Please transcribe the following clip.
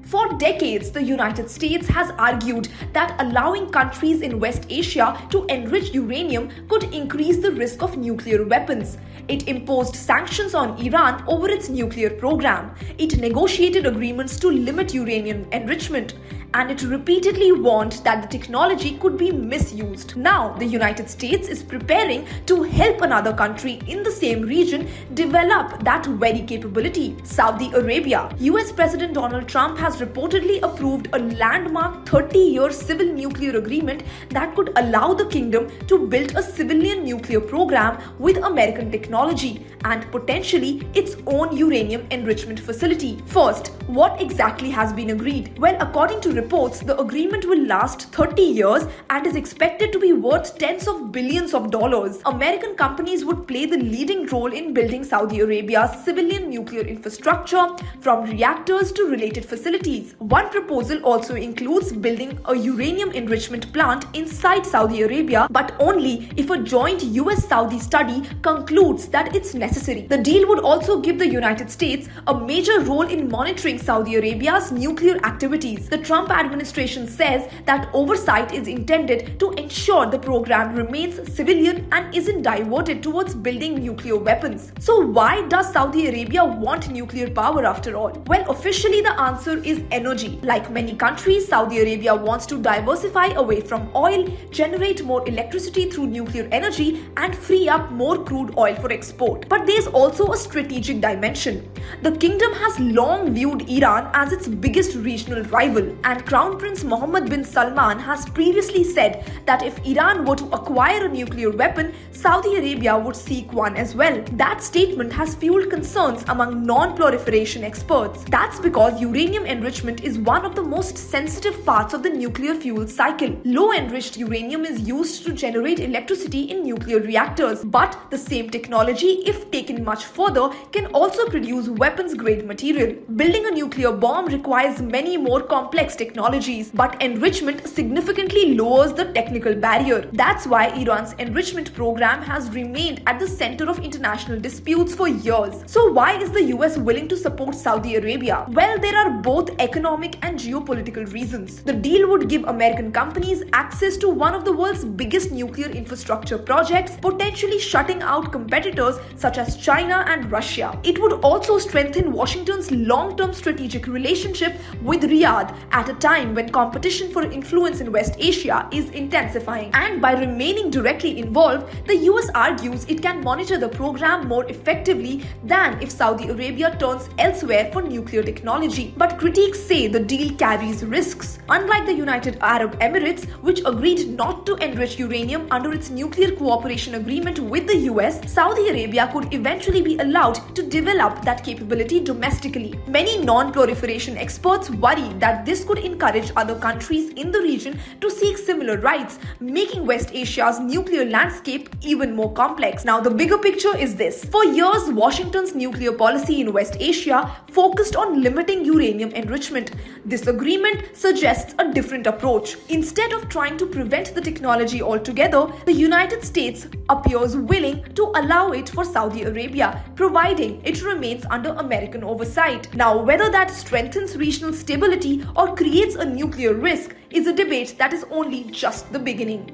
For decades, the United States has argued that allowing countries in West Asia to enrich uranium could increase the risk of nuclear weapons. It imposed sanctions on Iran over its nuclear program. It negotiated agreements to limit uranium enrichment. And it repeatedly warned that the technology could be misused. Now, the United States is preparing to help another country in the same region develop that very capability, Saudi Arabia. US President Donald Trump has reportedly approved a landmark 30-year civil nuclear agreement that could allow the kingdom to build a civilian nuclear program with American technology and potentially its own uranium enrichment facility. First, what exactly has been agreed? Well, according to reports, the agreement will last 30 years and is expected to be worth tens of billions of dollars. American companies would play the leading role in building Saudi Arabia's civilian nuclear infrastructure, from reactors to related facilities. One proposal also includes building a uranium enrichment plant inside Saudi Arabia, but only if a joint US-Saudi study concludes that it's necessary. The deal would also give the United States a major role in monitoring Saudi Arabia's nuclear activities. The Trump administration says that oversight is intended to ensure the program remains civilian and isn't diverted towards building nuclear weapons. So why does Saudi Arabia want nuclear power after all? Well, officially the answer is energy. Like many countries, Saudi Arabia wants to diversify away from oil, generate more electricity through nuclear energy, and free up more crude oil for export. But there's also a strategic dimension. The kingdom has long viewed Iran as its biggest regional rival, and Crown Prince Mohammed bin Salman has previously said that if Iran were to acquire a nuclear weapon, Saudi Arabia would seek one as well. That statement has fueled concerns among non-proliferation experts. That's because uranium enrichment is one of the most sensitive parts of the nuclear fuel cycle. Low-enriched uranium is used to generate electricity in nuclear reactors, but the same technology, if taken much further, can also produce weapons-grade material. Building a nuclear bomb requires many more complex technologies, but enrichment significantly lowers the technical barrier. That's why Iran's enrichment program has remained at the center of international disputes for years. So why is the US willing to support Saudi Arabia? Well, there are both economic and geopolitical reasons. The deal would give American companies access to one of the world's biggest nuclear infrastructure projects, potentially shutting out competitors such as China and Russia. It would also strengthen Washington's long-term strategic relationship with Riyadh at a time when competition for influence in West Asia is intensifying. And by remaining directly involved, the US argues it can monitor the program more effectively than if Saudi Arabia turns elsewhere for nuclear technology. But critics say the deal carries risks. Unlike the United Arab Emirates, which agreed not to enrich uranium under its nuclear cooperation agreement with the US, Saudi Arabia could eventually be allowed to develop that capability domestically. Many non-proliferation experts worry that this could encourage other countries in the region to seek similar rights, making West Asia's nuclear landscape even more complex. Now, the bigger picture is this. For years, Washington's nuclear policy in West Asia focused on limiting uranium enrichment. This agreement suggests a different approach. Instead of trying to prevent the technology altogether, the United States appears willing to allow it for Saudi Arabia, providing it remains under American oversight. Now, whether that strengthens regional stability or creates a nuclear risk is a debate that is only just the beginning.